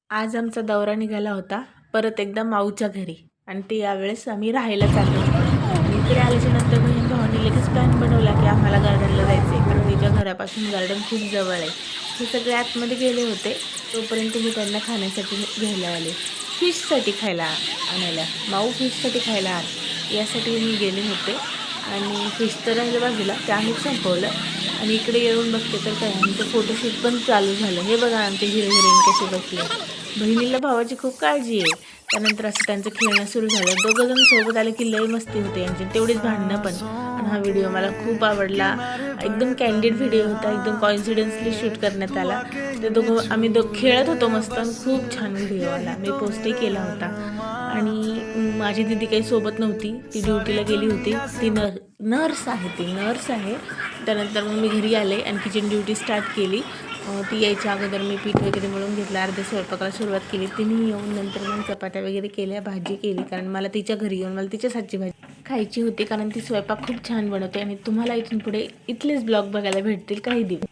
आज आमचा दौरा निघाला होता परत एकदा माऊच्या घरी आणि ते यावेळेस आम्ही राहायला चाललो. आणि इकडे आल्याच्या नंतर बहीण भावांनी लगेच प्लॅन बनवला की आम्हाला गार्डनला जायचं आहे, कारण तिच्या घरापासून गार्डन खूप जवळ आहे. हे सगळे आतमध्ये गेले होते, तोपर्यंत मी त्यांना खाण्यासाठी घ्यायला आले. फिशसाठी खायला आणायला, माऊ फिशसाठी खायला यासाठी मी गेले होते. आणि फिश तर राहिलं बाजूला, ते आम्हीच संपवलं. आणि इकडे येऊन बघते तर काय, आमचं फोटोशूट पण चालू झालं. हे बघा आमचे हिरो हिरोईन कसे बसले. बहिणीला भावाची खूप काळजी आहे. त्यानंतर असं त्यांचं खेळणं सुरू झालं. दोघं जण सोबत आले की लय मस्ती होते यांची, तेवढीच भांडणं पण. आणि हा व्हिडिओ मला खूप आवडला. एकदम कॅन्डिड व्हिडिओ होता, एकदम कॉन्फिडन्सली शूट करण्यात आला. ते दोघं आम्ही खेळत होतो मस्त, आणि खूप छान व्हिडिओ आला. मी पोस्टही केला होता. आणि माझी दीदी काही सोबत नव्हती, ती ड्युटीला गेली होती. ती नर्स आहे. त्यानंतर मग मी घरी आले आणि किचन ड्युटी स्टार्ट केली. ती यायच्या अगोदर मी पीठ वगैरे मळून घेतलं, अर्ध्या स्वयंपाकाला सुरुवात केली. तिने येऊन नंतर मग चपात्या वगैरे केल्या, भाजी केली, कारण मला तिच्या घरी येऊन मला तिच्याच हातची भाजी खायची होती, कारण ती स्वयंपाक खूप छान बनवते. आणि तुम्हाला इथून पुढे इथलेच ब्लॉग बघायला भेटतील काही दिवस.